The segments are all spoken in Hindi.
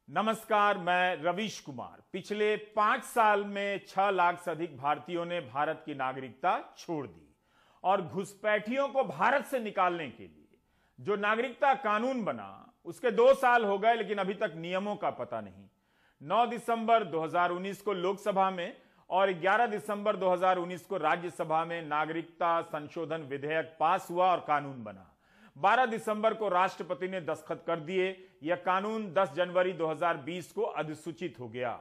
नमस्कार, मैं रवीश कुमार। पिछले 5 साल में 6 लाख से अधिक भारतीयों ने भारत की नागरिकता छोड़ दी और घुसपैठियों को भारत से निकालने के लिए जो नागरिकता कानून बना उसके 2 साल हो गए, लेकिन अभी तक नियमों का पता नहीं। 9 दिसंबर 2019 को लोकसभा में और 11 दिसंबर 2019 को राज्यसभा में नागरिकता संशोधन विधेयक पास हुआ और कानून बना। 12 दिसंबर को राष्ट्रपति ने दस्तखत कर दिए। यह कानून 10 जनवरी 2020 को अधिसूचित हो गया।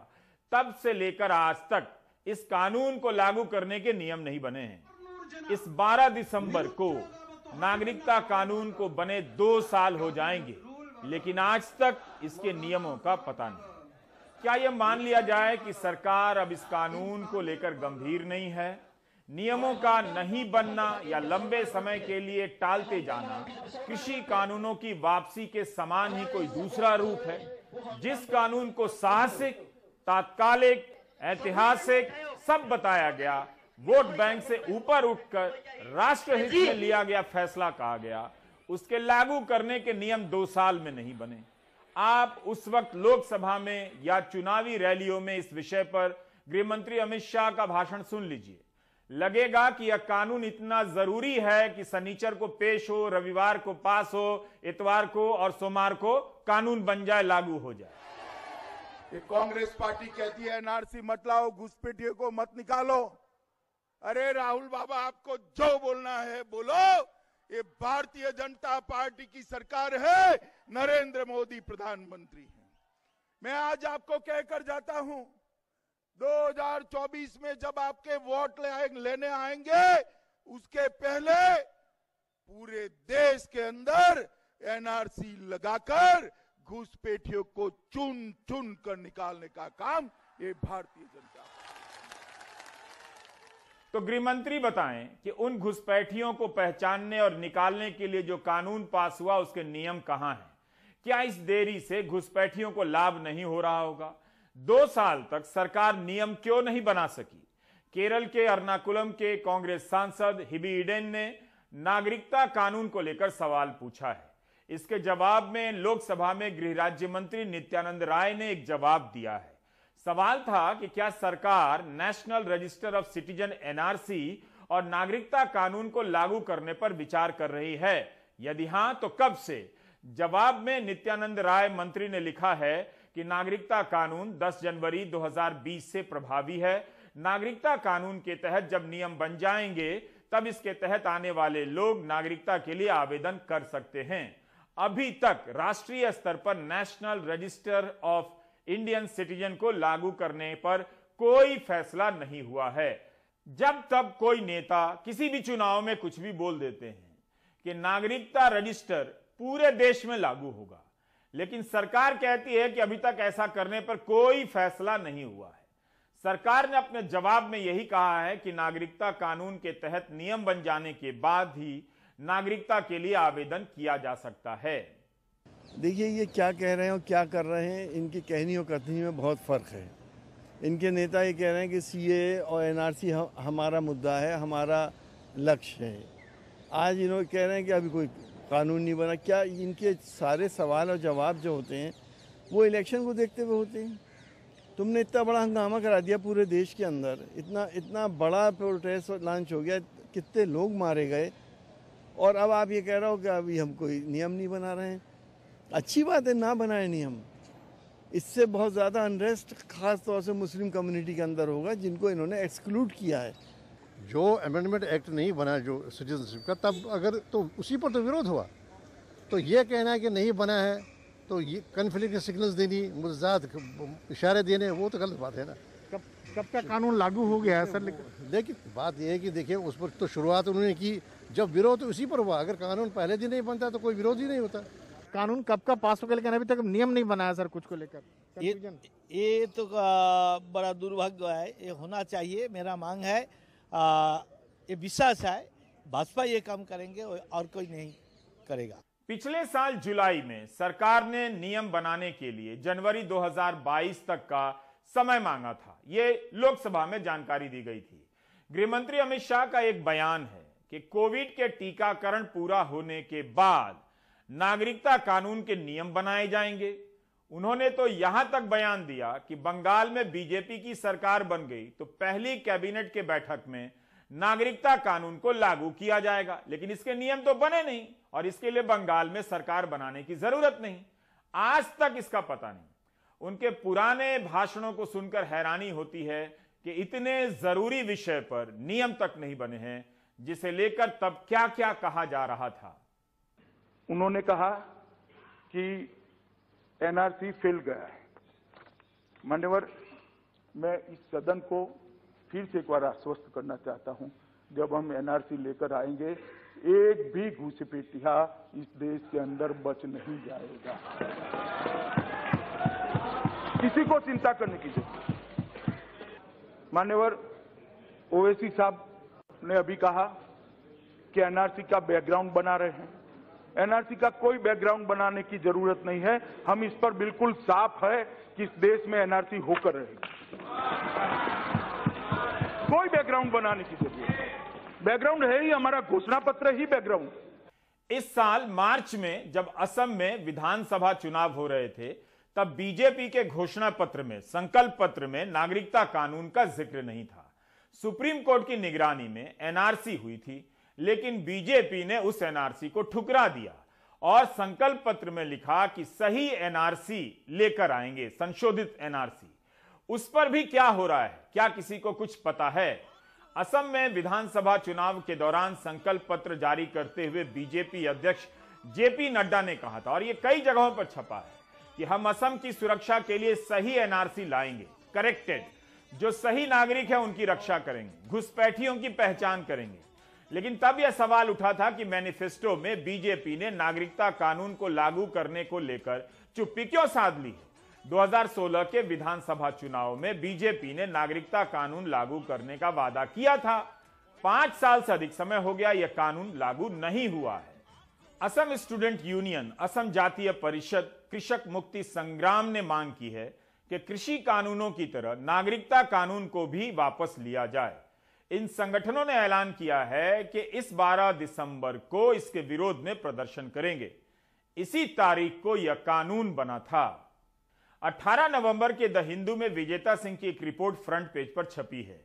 तब से लेकर आज तक इस कानून को लागू करने के नियम नहीं बने हैं। इस 12 दिसंबर को नागरिकता कानून को बने 2 साल हो जाएंगे, लेकिन आज तक इसके नियमों का पता नहीं। क्या यह मान लिया जाए कि सरकार अब इस कानून को लेकर गंभीर नहीं है? नियमों का नहीं बनना या लंबे समय के लिए टालते जाना कृषि कानूनों की वापसी के समान ही कोई दूसरा रूप है। जिस कानून को साहसिक, तात्कालिक, ऐतिहासिक सब बताया गया, वोट बैंक से ऊपर उठकर राष्ट्रहित में लिया गया फैसला कहा गया, उसके लागू करने के नियम 2 साल में नहीं बने। आप उस वक्त लोकसभा में या चुनावी रैलियों में इस विषय पर गृह मंत्री अमित शाह का भाषण सुन लीजिए। लगेगा कि यह कानून इतना जरूरी है कि शनिचर को पेश हो, रविवार को पास हो, इतवार को और सोमवार को कानून बन जाए, लागू हो जाए। ये कांग्रेस पार्टी कहती है एनआरसी मत लाओ, घुसपैठियों को मत निकालो। अरे राहुल बाबा, आपको जो बोलना है बोलो। ये भारतीय जनता पार्टी की सरकार है, नरेंद्र मोदी प्रधानमंत्री हैं। मैं आज आपको कहकर जाता हूं, 2024 में जब आपके वोट लेने आएंगे, उसके पहले पूरे देश के अंदर एनआरसी लगाकर घुसपैठियों को चुन चुन कर निकालने का काम ये भारतीय जनता। तो गृह मंत्री बताएं कि उन घुसपैठियों को पहचानने और निकालने के लिए जो कानून पास हुआ उसके नियम कहां हैं? क्या इस देरी से घुसपैठियों को लाभ नहीं हो रहा होगा? 2 साल तक सरकार नियम क्यों नहीं बना सकी? केरल के एर्नाकुलम के कांग्रेस सांसद हिबी ईडेन ने नागरिकता कानून को लेकर सवाल पूछा है। इसके जवाब में लोकसभा में गृह राज्य मंत्री नित्यानंद राय ने एक जवाब दिया है। सवाल था कि क्या सरकार national register of citizen NRC और नागरिकता कानून को लागू करने पर विचार कर रही है? यदि हां, तो कब से? जवाब में नित्यानंद राय मंत्री ने लिखा है कि नागरिकता कानून 10 जनवरी 2020 से प्रभावी है। नागरिकता कानून के तहत जब नियम बन जाएंगे, तब इसके तहत आने वाले लोग नागरिकता के लिए आवेदन कर सकते हैं। अभी तक राष्ट्रीय स्तर पर national register of Indian citizen को लागू करने पर कोई फैसला नहीं हुआ है। जब तब कोई नेता किसी भी चुनाव में कुछ भी बोल देते हैं कि नागरिकता रजिस्टर पूरे देश में लागू होगा, लेकिन सरकार कहती है कि अभी तक ऐसा करने पर कोई फैसला नहीं हुआ है। सरकार ने अपने जवाब में यही कहा है कि नागरिकता कानून के तहत नियम बन जाने के बाद ही नागरिकता के लिए आवेदन किया जा सकता है। देखिए, ये क्या कह रहे हैं और क्या कर रहे हैं, इनकी कहनी और कथनी में बहुत फ़र्क है। इनके नेता ये कह रहे हैं कि सीए और एनआरसी हमारा मुद्दा है, हमारा लक्ष्य है। आज इन्होंने कह रहे हैं कि अभी कोई कानून नहीं बना। क्या इनके सारे सवाल और जवाब जो होते हैं वो इलेक्शन को देखते हुए होते हैं? तुमने इतना बड़ा हंगामा करा दिया पूरे देश के अंदर, इतना बड़ा प्रोटेस्ट लॉन्च हो गया, कितने लोग मारे गए, और अब आप ये कह रहे हो कि अभी हम कोई नियम नहीं बना रहे हैं। अच्छी बात है, ना बनाए नियम। इससे बहुत ज़्यादा अनरेस्ट खास तौर से मुस्लिम कम्युनिटी के अंदर होगा, जिनको इन्होंने एक्सक्लूड किया है। जो अमेंडमेंट एक्ट नहीं बना जो सिटीजनशिप का, तब अगर तो उसी पर तो विरोध हुआ। तो ये कहना है कि नहीं बना है तो ये कन्फ्लिक्ट के सिग्नल्स देनी, मुजाद इशारे देने, वो तो गलत बात है ना। कब का कानून लागू हो गया है सर? देखिए, बात यह है कि देखिए, उस पर तो शुरुआत उन्होंने की जब विरोध उसी पर हुआ। अगर कानून पहले दिन नहीं बनता तो कोई विरोध ही नहीं होता। कानून कब का पास हो गया, लेकिन अभी तक नियम नहीं बनाया सर कुछ को लेकर। ये तो बड़ा दुर्भाग्य है। ये होना चाहिए, मेरा मांग है। ये विश्वास है भाजपा ये काम करेंगे और कोई नहीं करेगा। पिछले साल जुलाई में सरकार ने नियम बनाने के लिए जनवरी 2022 तक का समय मांगा था। ये लोकसभा में जानकारी दी गई थी। गृहमंत्री अमित शाह का एक बयान है कि कोविड के टीकाकरण पूरा होने के बाद नागरिकता कानून के नियम बनाए जाएंगे। उन्होंने तो यहां तक बयान दिया कि बंगाल में बीजेपी की सरकार बन गई तो पहली कैबिनेट के बैठक में नागरिकता कानून को लागू किया जाएगा, लेकिन इसके नियम तो बने नहीं और इसके लिए बंगाल में सरकार बनाने की जरूरत नहीं। आज तक इसका पता नहीं। उनके पुराने भाषणों को सुनकर हैरानी होती है कि इतने जरूरी विषय पर नियम तक नहीं बने हैं, जिसे लेकर तब क्या क्या कहा जा रहा था। उन्होंने कहा कि एनआरसी फेल गया है। मान्यवर, मैं इस सदन को फिर से एक बार आश्वस्त करना चाहता हूं, जब हम एनआरसी लेकर आएंगे एक भी घुसपैठिया इस देश के अंदर बच नहीं जाएगा। किसी को चिंता करने की जरूरत नहीं। मान्यवर, ओवैसी साहब ने अभी कहा कि एनआरसी का बैकग्राउंड बना रहे हैं। एनआरसी का कोई बैकग्राउंड बनाने की जरूरत नहीं है। हम इस पर बिल्कुल साफ है कि इस देश में एनआरसी होकर रहेगी। कोई बैकग्राउंड बनाने की जरूरत नहीं। बैकग्राउंड है ही हमारा घोषणा पत्र ही बैकग्राउंड। इस साल मार्च में जब असम में विधानसभा चुनाव हो रहे थे, तब बीजेपी के घोषणा पत्र में, संकल्प पत्र में नागरिकता कानून का जिक्र नहीं था। सुप्रीम कोर्ट की निगरानी में एनआरसी हुई थी, लेकिन बीजेपी ने उस एनआरसी को ठुकरा दिया और संकल्प पत्र में लिखा कि सही एनआरसी लेकर आएंगे, संशोधित एनआरसी। उस पर भी क्या हो रहा है, क्या किसी को कुछ पता है? असम में विधानसभा चुनाव के दौरान संकल्प पत्र जारी करते हुए बीजेपी अध्यक्ष जेपी नड्डा ने कहा था, और यह कई जगहों पर छपा है, कि हम असम की सुरक्षा के लिए सही एनआरसी लाएंगे, करेक्टेड, जो सही नागरिक है उनकी रक्षा करेंगे, घुसपैठियों की पहचान करेंगे। लेकिन तब यह सवाल उठा था कि मैनिफेस्टो में बीजेपी ने नागरिकता कानून को लागू करने को लेकर चुप्पी क्यों साध ली है। 2016 के विधानसभा चुनाव में बीजेपी ने नागरिकता कानून लागू करने का वादा किया था। 5 साल से अधिक समय हो गया, यह कानून लागू नहीं हुआ है। असम स्टूडेंट यूनियन, असम जातीय परिषद, कृषक मुक्ति संग्राम ने मांग की है कि कृषि कानूनों की तरह नागरिकता कानून को भी वापस लिया जाए। इन संगठनों ने ऐलान किया है कि इस 12 दिसंबर को इसके विरोध में प्रदर्शन करेंगे। इसी तारीख को यह कानून बना था। 18 नवंबर के द हिंदू में विजेता सिंह की एक रिपोर्ट फ्रंट पेज पर छपी है।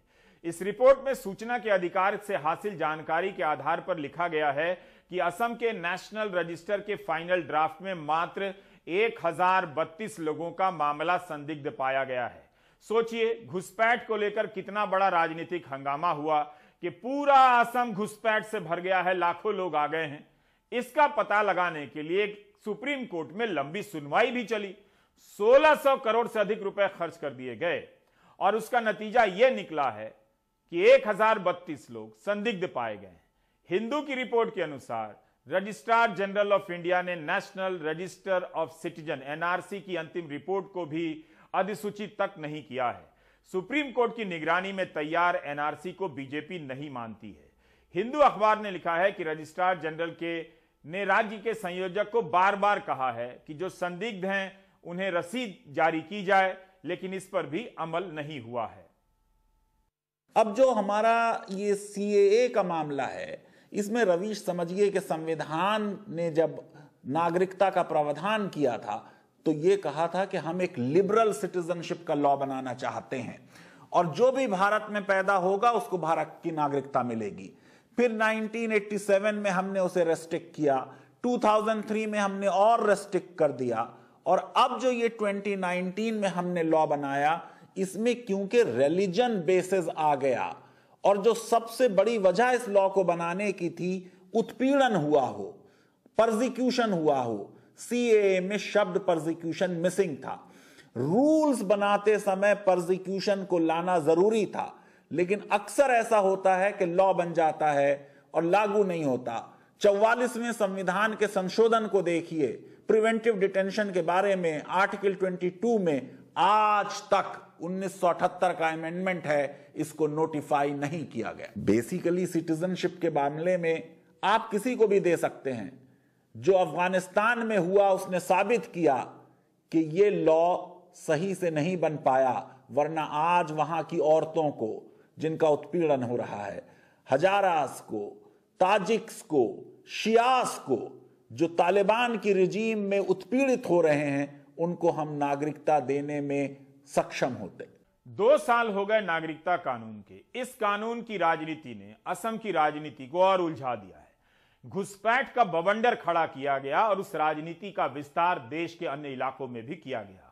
इस रिपोर्ट में सूचना के अधिकार से हासिल जानकारी के आधार पर लिखा गया है कि असम के नेशनल रजिस्टर के फाइनल ड्राफ्ट में मात्र 1032 लोगों का मामला संदिग्ध पाया गया है। सोचिए, घुसपैठ को लेकर कितना बड़ा राजनीतिक हंगामा हुआ कि पूरा असम घुसपैठ से भर गया है, लाखों लोग आ गए हैं। इसका पता लगाने के लिए सुप्रीम कोर्ट में लंबी सुनवाई भी चली। 1600 करोड़ से अधिक रुपए खर्च कर दिए गए और उसका नतीजा यह निकला है कि 1032 लोग संदिग्ध पाए गए। हिंदू की रिपोर्ट के अनुसार रजिस्ट्रार जनरल ऑफ इंडिया ने national register of citizen NRC की अंतिम रिपोर्ट को भी अधिसूचित तक नहीं किया है। सुप्रीम कोर्ट की निगरानी में तैयार एनआरसी को बीजेपी नहीं मानती है। हिंदू अखबार ने लिखा है कि रजिस्ट्रार जनरल ने राज्य के संयोजक को बार बार कहा है कि जो संदिग्ध हैं उन्हें रसीद जारी की जाए, लेकिन इस पर भी अमल नहीं हुआ है। अब जो हमारा ये सीएए का मामला है, इसमें रवीश समझिए कि संविधान ने जब नागरिकता का प्रावधान किया था तो ये कहा था कि हम एक लिबरल सिटीजनशिप का लॉ बनाना चाहते हैं और जो भी भारत में पैदा होगा उसको भारत की नागरिकता मिलेगी। फिर 1987 में हमने उसे रेस्ट्रिक्ट किया, 2003 में हमने और रेस्ट्रिक्ट कर दिया, और अब जो ये 2019 में हमने लॉ बनाया, इसमें क्योंकि रिलीजन बेसिस आ गया और जो सबसे बड़ी वजह इस लॉ को बनाने की थी, उत्पीड़न हुआ हो, परसिक्यूशन हुआ हो, सीएए में शब्द परसिक्यूशन मिसिंग था। रूल्स बनाते समय परसिक्यूशन को लाना जरूरी था, लेकिन अक्सर ऐसा होता है कि लॉ बन जाता है और लागू नहीं होता। 44वें संविधान के संशोधन को देखिए, प्रिवेंटिव डिटेंशन के बारे में आर्टिकल 22 में आज तक 1978 का अमेंडमेंट है, इसको नोटिफाई नहीं किया गया। बेसिकली सिटीजनशिप के मामले में आप किसी को भी दे सकते हैं। जो अफगानिस्तान में हुआ उसने साबित किया कि यह लॉ सही से नहीं बन पाया, वरना आज वहां की औरतों को जिनका उत्पीड़न हो रहा है, हजारास को, ताजिक्स को, शियास को, जो तालिबान की रिजीम में उत्पीड़ित हो रहे हैं, उनको हम नागरिकता देने में सक्षम होते। 2 साल हो गए नागरिकता कानून के। इस कानून की राजनीति ने असम की राजनीति को और उलझा दिया है। घुसपैठ का बवंडर खड़ा किया गया और उस राजनीति का विस्तार देश के अन्य इलाकों में भी किया गया।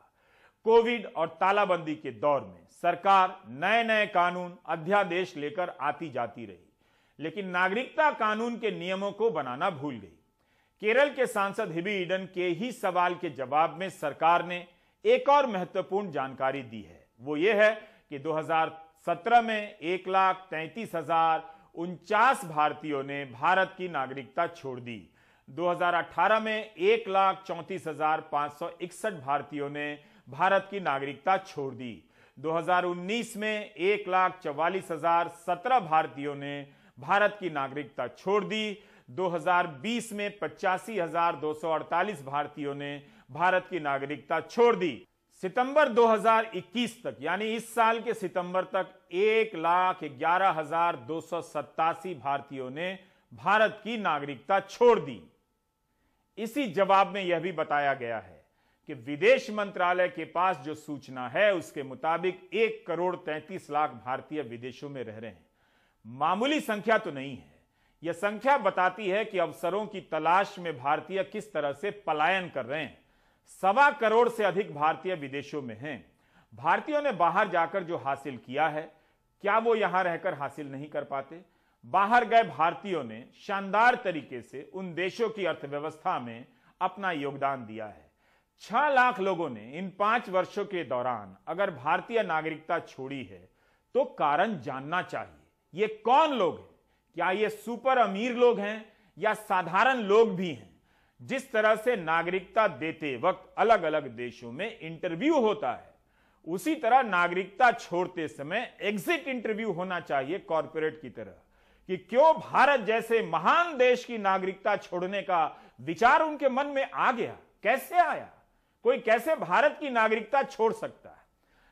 कोविड और तालाबंदी के दौर में सरकार नए नए कानून अध्यादेश लेकर आती जाती रही, लेकिन नागरिकता कानून के नियमों को बनाना भूल गई। केरल के सांसद हिबी ईडन के ही सवाल के जवाब में सरकार ने एक और महत्वपूर्ण जानकारी दी है। वो ये है कि 2017 में 1,33,049 भारतीयों ने भारत की नागरिकता छोड़ दी। 2018 में 1,34,561 भारतीयों ने भारत की नागरिकता छोड़ दी। 2019 में 1,44,017 भारतीयों ने भारत की नागरिकता छोड़ दी। 2020 में 85,248 भारतीयों ने भारत की नागरिकता छोड़ दी। सितंबर 2021 तक, यानी इस साल के सितंबर तक 1,11,287 भारतीयों ने भारत की नागरिकता छोड़ दी। इसी जवाब में यह भी बताया गया है कि विदेश मंत्रालय के पास जो सूचना है उसके मुताबिक 1,33,00,000 भारतीय विदेशों में रह रहे हैं। मामूली संख्या तो नहीं है। यह संख्या बताती है कि अवसरों की तलाश में भारतीय किस तरह से पलायन कर रहे हैं। 1.25 करोड़ से अधिक भारतीय विदेशों में हैं। भारतीयों ने बाहर जाकर जो हासिल किया है, क्या वो यहां रहकर हासिल नहीं कर पाते? बाहर गए भारतीयों ने शानदार तरीके से उन देशों की अर्थव्यवस्था में अपना योगदान दिया है। 6 लाख लोगों ने इन 5 वर्षों के दौरान अगर भारतीय नागरिकता छोड़ी है तो कारण जानना चाहिए। ये कौन लोग हैं? क्या ये सुपर अमीर लोग हैं या साधारण लोग भी हैं? जिस तरह से नागरिकता देते वक्त अलग अलग देशों में इंटरव्यू होता है, उसी तरह नागरिकता छोड़ते समय एग्जिट इंटरव्यू होना चाहिए कॉर्पोरेट की तरह, कि क्यों भारत जैसे महान देश की नागरिकता छोड़ने का विचार उनके मन में आ गया, कैसे आया, कोई कैसे भारत की नागरिकता छोड़ सकता है।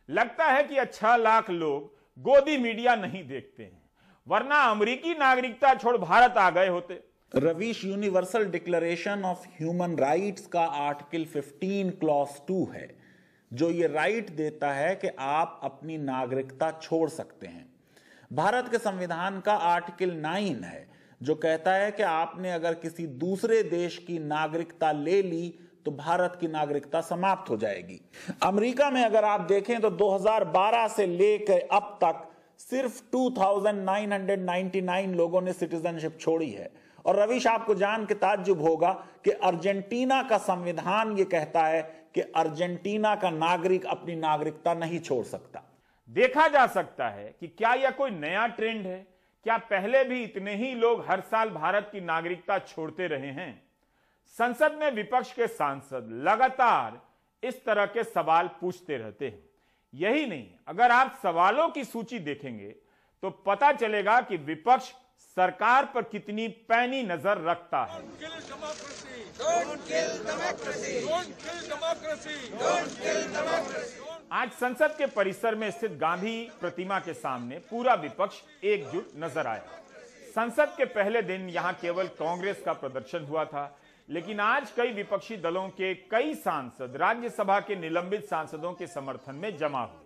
लगता है कि 6 लाख लोग गोदी मीडिया नहीं देखते हैं, वरना अमेरिकी नागरिकता छोड़ भारत आ गए होते। Ravish, universal declaration of human rights का आर्टिकल 15 क्लॉज 2 है, जो ये राइट देता है कि आप अपनी नागरिकता छोड़ सकते हैं। भारत के संविधान का आर्टिकल 9 है, जो कहता है कि आपने अगर किसी दूसरे देश की नागरिकता ले ली तो भारत की नागरिकता समाप्त हो जाएगी। अमेरिका में अगर आप देखें तो 2012 से लेकर अब तक सिर्फ 2,999 लोगों ने सिटीजनशिप छोड़ी है। और रवीश, आपको जान के ताज्जुब होगा कि अर्जेंटीना का संविधान यह कहता है कि अर्जेंटीना का नागरिक अपनी नागरिकता नहीं छोड़ सकता। देखा जा सकता है कि क्या यह कोई नया ट्रेंड है? क्या पहले भी इतने ही लोग हर साल भारत की नागरिकता छोड़ते रहे हैं? संसद में विपक्ष के सांसद लगातार इस तरह के सवाल पूछते रहते हैं। यही नहीं, अगर आप सवालों की सूची देखेंगे तो पता चलेगा कि विपक्ष सरकार पर कितनी पैनी नजर रखता है। आज संसद के परिसर में स्थित गांधी प्रतिमा के सामने पूरा विपक्ष एकजुट नजर आया। संसद के पहले दिन यहां केवल कांग्रेस का प्रदर्शन हुआ था, लेकिन आज कई विपक्षी दलों के कई सांसद राज्यसभा के निलंबित सांसदों के समर्थन में जमा हुए।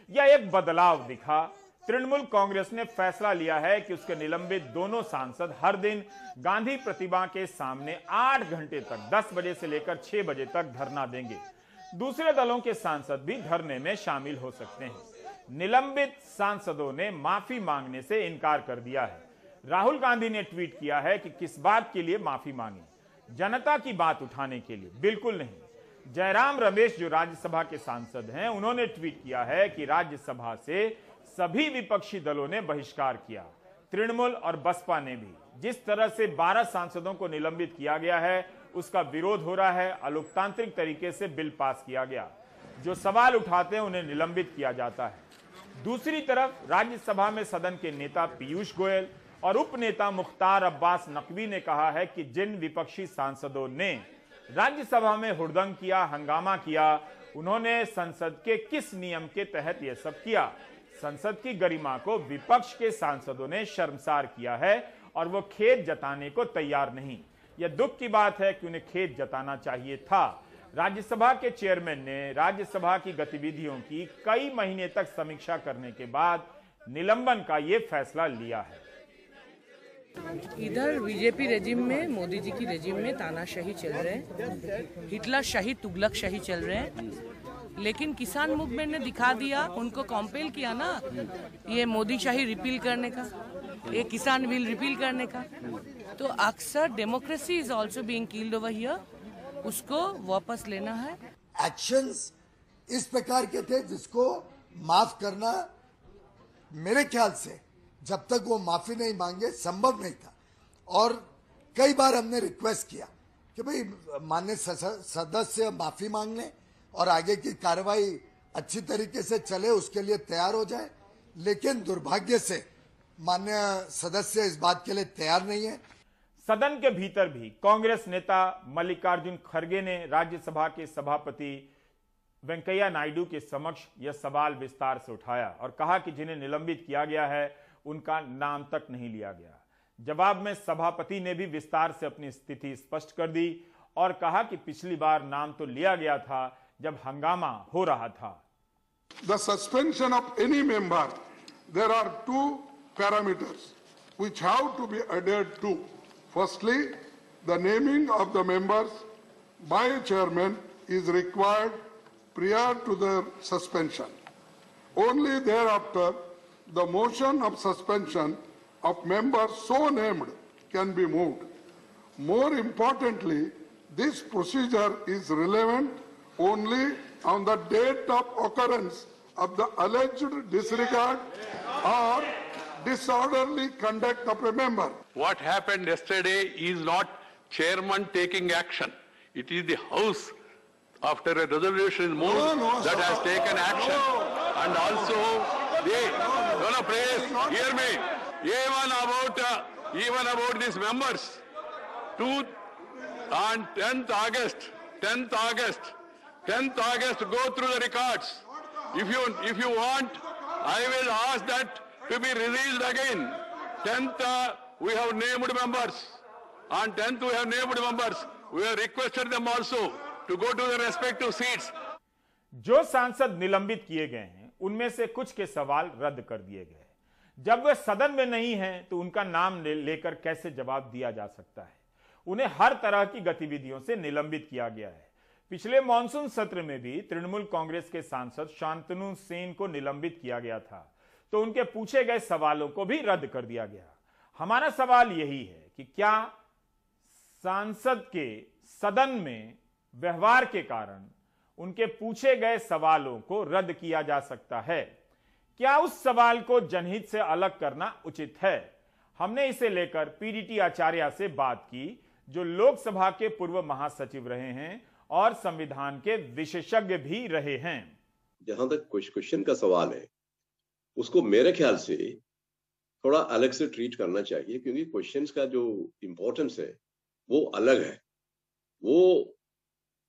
यह एक बदलाव दिखा। तृणमूल कांग्रेस ने फैसला लिया है कि उसके निलंबित दोनों सांसद हर दिन गांधी प्रतिमा के सामने 8 घंटे तक 10 बजे से लेकर 6 बजे तक धरना देंगे। दूसरे दलों के सांसद भी धरने में शामिल हो सकते हैं। निलंबित सांसदों ने माफी मांगने से इनकार कर दिया है। राहुल गांधी ने ट्वीट किया है कि किस बात के लिए माफी मांगे, जनता की बात उठाने के लिए? बिल्कुल नहीं। जयराम रमेश जो राज्यसभा के सांसद हैं, उन्होंने ट्वीट किया है कि राज्यसभा से सभी विपक्षी दलों ने बहिष्कार किया, तृणमूल और बसपा ने भी। जिस तरह से 12 सांसदों को निलंबित किया गया है उसका विरोध हो रहा है। अलोकतांत्रिक तरीके से बिल पास किया गया, जो सवाल उठाते हैं उन्हें निलंबित किया जाता है। दूसरी तरफ राज्यसभा में सदन के नेता पीयूष गोयल और उपनेता मुख्तार अब्बास नकवी ने कहा है कि जिन विपक्षी सांसदों ने राज्यसभा में हुड़दंग किया, हंगामा किया, उन्होंने संसद के किस नियम के तहत यह सब किया? संसद की गरिमा को विपक्ष के सांसदों ने शर्मसार किया है और वो खेद जताने को तैयार नहीं। यह दुख की बात है कि उन्हें खेद जताना चाहिए था। राज्यसभा के चेयरमैन ने राज्यसभा की गतिविधियों की कई महीने तक समीक्षा करने के बाद निलंबन का ये फैसला लिया है। इधर बीजेपी रेजिम में, मोदी जी की रेजिम में तानाशाही चल रहे हैं, हिटलर शाही, तुगलक शाही चल रहे हैं। लेकिन किसान मूवमेंट ने दिखा दिया, उनको कॉम्पेल किया ना ये मोदी शाही रिपील करने का, ये किसान बिल रिपील करने का। तो अक्सर democracy is also being killed over here, उसको वापस लेना है। एक्शंस इस प्रकार के थे जिसको माफ करना मेरे ख्याल से जब तक वो माफी नहीं मांगे संभव नहीं था। और कई बार हमने रिक्वेस्ट किया कि भाई माननीय सदस्य माफी मांग लें और आगे की कार्रवाई अच्छी तरीके से चले, उसके लिए तैयार हो जाए। लेकिन दुर्भाग्य से माननीय सदस्य इस बात के लिए तैयार नहीं है। सदन के भीतर भी कांग्रेस नेता मल्लिकार्जुन खड़गे ने राज्यसभा के सभापति वेंकैया नायडू के समक्ष यह सवाल विस्तार से उठाया और कहा कि जिन्हें निलंबित किया गया है उनका नाम तक नहीं लिया गया। जवाब में सभापति ने भी विस्तार से अपनी स्थिति स्पष्ट कर दी और कहा कि पिछली बार नाम तो लिया गया था जब हंगामा हो रहा था। The suspension of any member, there are two parameters which have to be adhered to. Firstly, the naming of the members by a chairman is required prior to their suspension. Only thereafter, the motion of suspension of members so named can be moved. More importantly, this procedure is relevant only on the date of occurrence of the alleged disregard or disorderly conduct of a member. What happened yesterday is not chairman taking action. It is the House, after a resolution is moved, that has taken action. And also, please hear me. Even about these members, on 10th August, go through the records. If you want, I will ask that to be released again. 10th, we have named members. On 10th, we have named members. We have requested them also to go to their respective seats. जो सांसद निलंबित किए गए हैं उनमें से कुछ के सवाल रद्द कर दिए गए। जब वे सदन में नहीं हैं तो उनका नाम लेकर कैसे जवाब दिया जा सकता है। उन्हें हर तरह की गतिविधियों से निलंबित किया गया है। पिछले मॉनसून सत्र में भी तृणमूल कांग्रेस के सांसद शांतनु सेन को निलंबित किया गया था, तो उनके पूछे गए सवालों को भी रद्द कर दिया गया। हमारा सवाल यही है कि क्या सांसद के सदन में व्यवहार के कारण उनके पूछे गए सवालों को रद्द किया जा सकता है? क्या उस सवाल को जनहित से अलग करना उचित है? हमने इसे लेकर पीडीटी आचार्य से बात की, जो लोकसभा के पूर्व महासचिव रहे हैं और संविधान के विशेषज्ञ भी रहे हैं। जहां तक क्वेश्चन का सवाल है, उसको मेरे ख्याल से थोड़ा अलग से ट्रीट करना चाहिए, क्योंकि क्वेश्चंस का जो इंपॉर्टेंस है वो अलग है। वो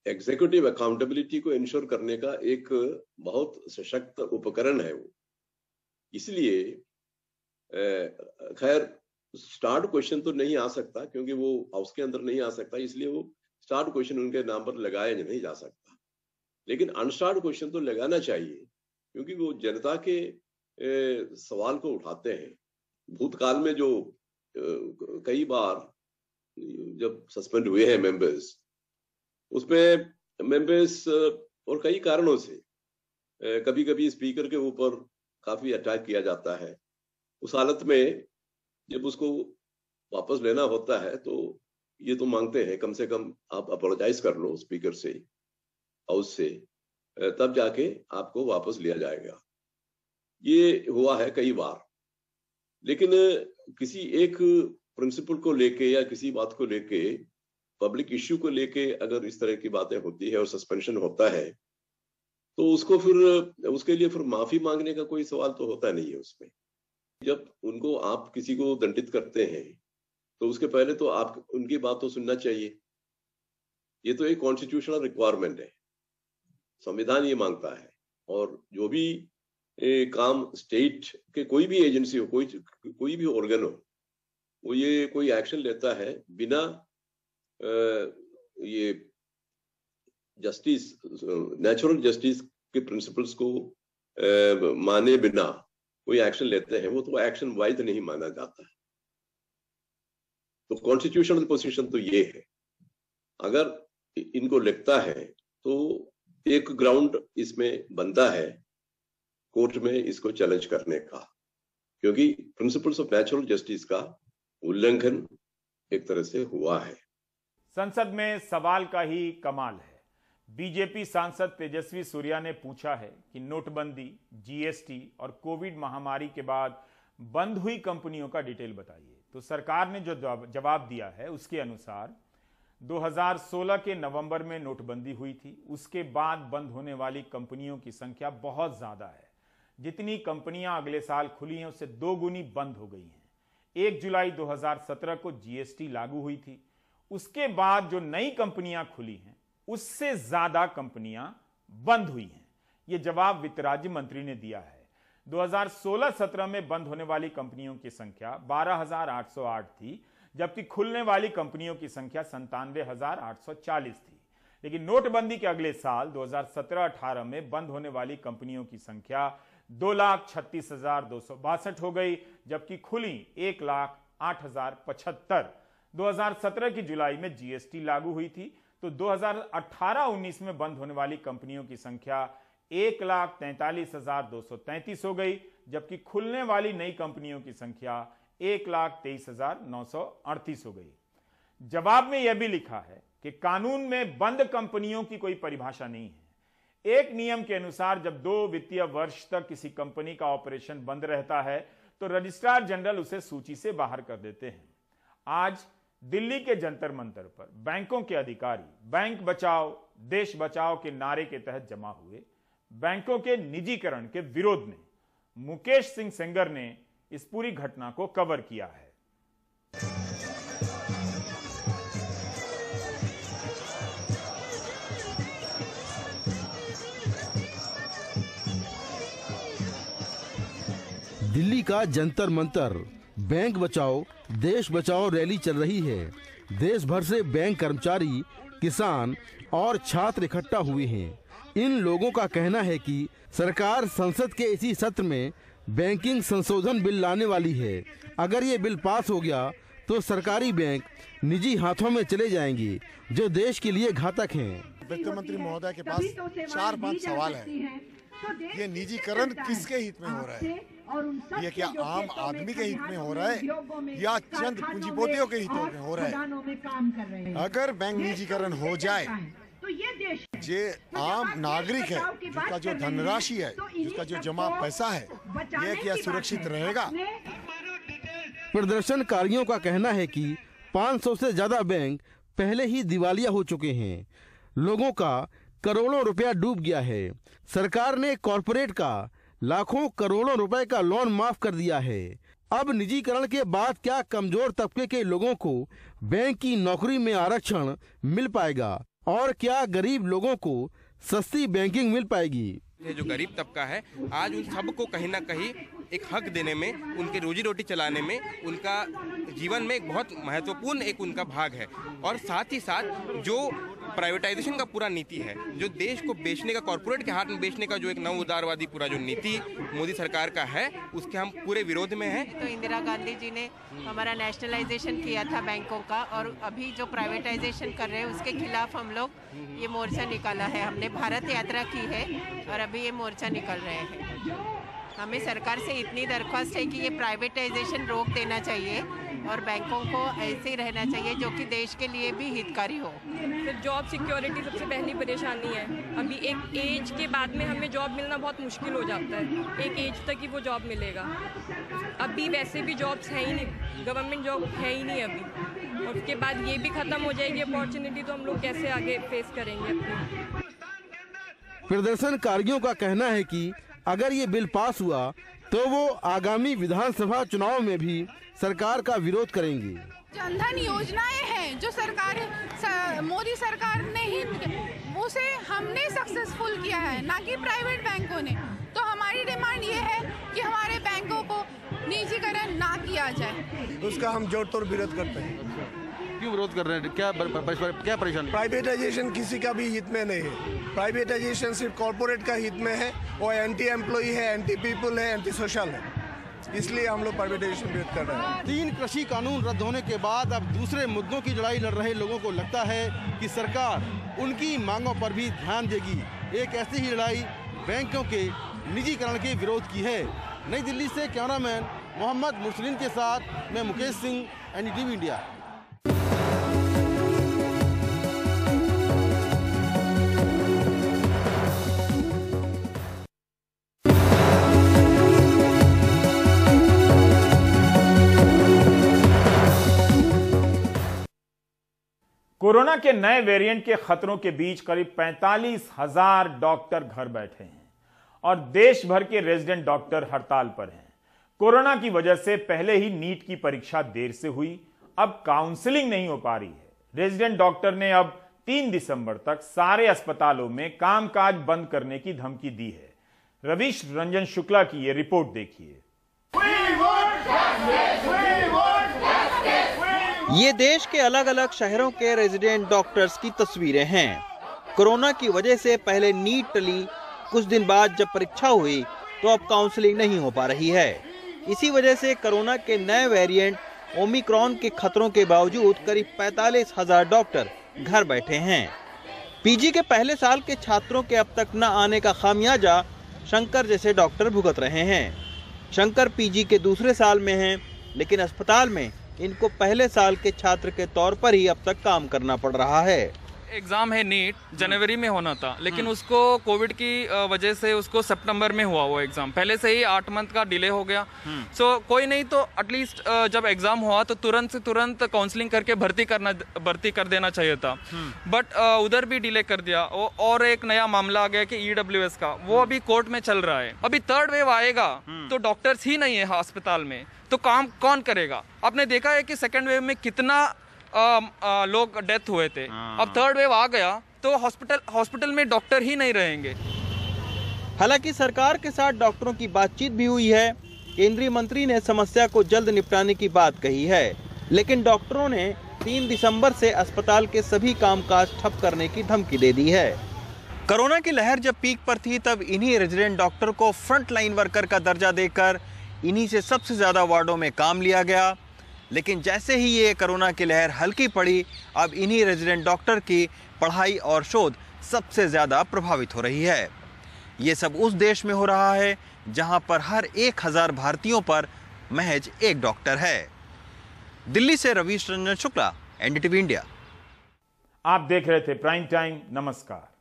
एग्जीक्यूटिव अकाउंटेबिलिटी को इंश्योर करने का एक बहुत सशक्त उपकरण है वो। इसलिए खैर स्टार्ट क्वेश्चन तो नहीं आ सकता, क्योंकि वो हाउस के अंदर नहीं आ सकता, इसलिए वो स्टार्ट क्वेश्चन उनके नाम पर लगाया नहीं जा सकता। लेकिन अनस्टार्ट क्वेश्चन तो लगाना चाहिए, क्योंकि वो जनता के सवाल को उठाते हैं। भूतकाल में जो कई बार जब सस्पेंड हुए हैं मेंबर्स, उसमें मेंबर्स और कई कारणों से कभी कभी स्पीकर के ऊपर काफी अटैक किया जाता है। उस हालत में जब उसको वापस लेना होता है तो ये तो मांगते हैं कम से कम आप अपोलोजाइज कर लो स्पीकर से, हाउस से, तब जाके आपको वापस लिया जाएगा। ये हुआ है कई बार। लेकिन किसी एक प्रिंसिपल को लेके या किसी बात को लेके, पब्लिक इश्यू को लेके अगर इस तरह की बातें होती है और सस्पेंशन होता है, तो उसको फिर उसके लिए फिर माफी मांगने का कोई सवाल तो होता नहीं है उसमें। जब उनको आप किसी को दंडित करते हैं तो उसके पहले तो आप उनकी बात तो सुनना चाहिए। ये तो एक कॉन्स्टिट्यूशनल रिक्वायरमेंट है, संविधान ये मांगता है। और जो भी काम स्टेट के कोई भी एजेंसी हो, कोई भी ऑर्गन हो, वो ये कोई एक्शन लेता है बिना ये जस्टिस, नेचुरल जस्टिस के प्रिंसिपल्स को माने बिना कोई एक्शन लेते हैं, वो तो एक्शन वाइज नहीं माना जाता है। तो कॉन्स्टिट्यूशनल पोजीशन तो ये है, अगर इनको लगता है तो एक ग्राउंड इसमें बनता है कोर्ट में इसको चैलेंज करने का, क्योंकि प्रिंसिपल्स ऑफ नेचुरल जस्टिस का उल्लंघन एक तरह से हुआ है। संसद में सवाल का ही कमाल है। बीजेपी सांसद तेजस्वी सूर्या ने पूछा है कि नोटबंदी, जीएसटी और कोविड महामारी के बाद बंद हुई कंपनियों का डिटेल बताइए। तो सरकार ने जो जवाब दिया है उसके अनुसार 2016 के नवंबर में नोटबंदी हुई थी, उसके बाद बंद होने वाली कंपनियों की संख्या बहुत ज्यादा है। जितनी कंपनियां अगले साल खुली हैं उससे 2 गुनी बंद हो गई हैं। 1 जुलाई 2017 को जीएसटी लागू हुई थी, उसके बाद जो नई कंपनियां खुली हैं उससे ज्यादा कंपनियां बंद हुई हैं। यह जवाब वित्त राज्य मंत्री ने दिया है। 2016-17 में बंद होने वाली कंपनियों की संख्या 12,808 थी, जबकि खुलने वाली कंपनियों की संख्या 97,840 थी। लेकिन नोटबंदी के अगले साल 2017-18 में बंद होने वाली कंपनियों की संख्या 2,36,262 हो गई, जबकि खुली 1,08,075। 2017 की जुलाई में जीएसटी लागू हुई थी, तो 2018-19 में बंद होने वाली कंपनियों की संख्या 1,43,233 हो गई, जबकि खुलने वाली नई कंपनियों की संख्या 1,23,938 हो गई। जवाब में यह भी लिखा है कि कानून में बंद कंपनियों की कोई परिभाषा नहीं है। एक नियम के अनुसार जब 2 वित्तीय वर्ष तक किसी कंपनी का ऑपरेशन बंद रहता है तो रजिस्ट्रार जनरल उसे सूची से बाहर कर देते हैं। आज दिल्ली के जंतर मंतर पर बैंकों के अधिकारी बैंक बचाओ देश बचाओ के नारे के तहत जमा हुए। बैंकों के निजीकरण के विरोध में मुकेश सिंह सेंगर ने इस पूरी घटना को कवर किया है। दिल्ली का जंतर मंतर, बैंक बचाओ देश बचाओ रैली चल रही है। देश भर से बैंक कर्मचारी, किसान और छात्र इकट्ठा हुए हैं। इन लोगों का कहना है कि सरकार संसद के इसी सत्र में बैंकिंग संशोधन बिल लाने वाली है। अगर ये बिल पास हो गया तो सरकारी बैंक निजी हाथों में चले जाएंगे, जो देश के लिए घातक हैं। वित्त मंत्री महोदय के पास 4-5 सवाल हैं। ये निजीकरण किसके हित में हो रहा है? ये क्या आम आदमी के हित में हो रहा है या चंद पूंजीपतियों के हितों में हो रहा है? अगर बैंक निजीकरण हो जाए तो ये आम नागरिक है जिसका जो धनराशि है, जिसका जो जमा पैसा है, ये क्या सुरक्षित रहेगा? प्रदर्शनकारियों का कहना है कि 500 से ज्यादा बैंक पहले ही दिवालिया हो चुके हैं। लोगों का करोड़ों रुपया डूब गया है। सरकार ने कॉरपोरेट का लाखों करोड़ों रुपए का लोन माफ कर दिया है। अब निजीकरण के बाद क्या कमजोर तबके के लोगों को बैंक की नौकरी में आरक्षण मिल पाएगा और क्या गरीब लोगों को सस्ती बैंकिंग मिल पाएगी? ये जो गरीब तबका है आज उन सबको कहीं ना कहीं एक हक देने में, उनके रोजी रोटी चलाने में, उनका जीवन में एक बहुत महत्वपूर्ण एक उनका भाग है। और साथ ही साथ जो प्राइवेटाइजेशन का पूरा नीति है, जो देश को बेचने का, कॉर्पोरेट के हाथ में बेचने का जो एक नव उदारवादी पूरा जो नीति मोदी सरकार का है, उसके हम पूरे विरोध में हैं। तो इंदिरा गांधी जी ने हमारा नेशनलाइजेशन किया था बैंकों का, और अभी जो प्राइवेटाइजेशन कर रहे हैं उसके खिलाफ हम लोग ये मोर्चा निकाला है। हमने भारत यात्रा की है और अभी ये मोर्चा निकल रहे हैं। हमें सरकार से इतनी दरख्वास्त है कि ये प्राइवेटाइजेशन रोक देना चाहिए और बैंकों को ऐसे ही रहना चाहिए जो कि देश के लिए भी हितकारी हो। सिर्फ जॉब सिक्योरिटी सबसे पहली परेशानी है। अभी एक एज के बाद में हमें जॉब मिलना बहुत मुश्किल हो जाता है। एक एज तक ही वो जॉब मिलेगा। अभी वैसे भी जॉब्स है ही नहीं, गवर्नमेंट जॉब है ही नहीं अभी, और उसके बाद ये भी ख़त्म हो जाएगी अपॉर्चुनिटी, तो हम लोग कैसे आगे फेस करेंगे अपनी? प्रदर्शनकारियों का कहना है कि अगर ये बिल पास हुआ तो वो आगामी विधानसभा चुनाव में भी सरकार का विरोध करेंगे। जनधन योजनाएं हैं जो मोदी सरकार ने ही उसे हमने सक्सेसफुल किया है, ना कि प्राइवेट बैंकों ने। तो हमारी डिमांड ये है कि हमारे बैंकों को निजीकरण ना किया जाए। उसका हम जोड़ तोड़ विरोध करते हैं। क्यों विरोध कर रहे हैं? क्या परेशानी? प्राइवेटाइजेशन किसी का भी हित में नहीं है। प्राइवेटाइजेशन सिर्फ कॉर्पोरेट का हित में है। वो एंटी एम्प्लॉई है, एंटी पीपल है, एंटी सोशल है, इसलिए हम लोग प्राइवेटाइजेशन विरोध कर रहे हैं। 3 कृषि कानून रद्द होने के बाद अब दूसरे मुद्दों की लड़ाई लड़ रहे लोगों को लगता है कि सरकार उनकी मांगों पर भी ध्यान देगी। एक ऐसी ही लड़ाई बैंकों के निजीकरण के विरोध की है। नई दिल्ली से कैमरामैन मोहम्मद मुरसलीन के साथ मैं Mukesh Singh, NDTV India. Corona के नए वेरिएंट के खतरों के बीच करीब 45,000 डॉक्टर घर बैठे हैं और देश भर के रेजिडेंट डॉक्टर हड़ताल पर हैं। कोरोना की वजह से पहले ही नीट की परीक्षा देर से हुई, अब काउंसलिंग नहीं हो पा रही है। रेजिडेंट डॉक्टर ने अब 3 दिसंबर तक सारे अस्पतालों में कामकाज बंद करने की धमकी दी है। रवीश रंजन शुक्ला की यह रिपोर्ट देखिए। ये देश के अलग अलग शहरों के रेजिडेंट डॉक्टर्स की तस्वीरें हैं। कोरोना की वजह से पहले नीट टली, कुछ दिन बाद जब परीक्षा हुई तो अब काउंसलिंग नहीं हो पा रही है। इसी वजह से कोरोना के नए वेरिएंट ओमिक्रॉन के खतरों के बावजूद करीब 45,000 डॉक्टर घर बैठे हैं। पीजी के पहले साल के छात्रों के अब तक न आने का खामियाजा शंकर जैसे डॉक्टर भुगत रहे हैं। शंकर पीजी के दूसरे साल में हैं, लेकिन अस्पताल में इनको पहले साल के छात्र के तौर पर ही अब तक काम करना पड़ रहा है। एग्जाम है नीट, जनवरी में होना था, लेकिन उसको कोविड की वजह से उसको सितंबर में हुआ वो एग्जाम। पहले से ही 8 मंथ का डिले हो गया। सो कोई नहीं तो एटलीस्ट जब एग्जाम हुआ तो तुरंत से तुरंत काउंसलिंग करके भर्ती कर देना चाहिए था, बट उधर भी डिले कर दिया। और एक नया मामला आ गया कि EWS का, वो अभी कोर्ट में चल रहा है। अभी 3rd वेव आएगा तो डॉक्टर्स ही नहीं है अस्पताल में, तो काम कौन करेगा? आपने देखा है कि 2nd वेव में कितना लोग डेथ हुए थे। अब 3rd वेव आ गया तो हॉस्पिटल में डॉक्टर ही नहीं रहेंगे। हालांकि सरकार के साथ डॉक्टरों की बातचीत भी हुई है। केंद्रीय मंत्री ने समस्या को जल्द निपटाने की बात कही है, लेकिन डॉक्टरों ने 3 दिसंबर से अस्पताल के सभी कामकाज ठप करने की धमकी दे दी है। कोरोना की लहर जब पीक पर थी तब इन्हीं रेजिडेंट डॉक्टर को फ्रंट लाइन वर्कर का दर्जा देकर इन्हीं से सबसे ज्यादा वार्डों में काम लिया गया। लेकिन जैसे ही ये कोरोना की लहर हल्की पड़ी, अब इन्हीं रेजिडेंट डॉक्टर की पढ़ाई और शोध सबसे ज़्यादा प्रभावित हो रही है। ये सब उस देश में हो रहा है जहां पर हर 1000 भारतीयों पर महज एक डॉक्टर है। दिल्ली से रवीश रंजन शुक्ला, NDTV इंडिया। आप देख रहे थे प्राइम टाइम। नमस्कार।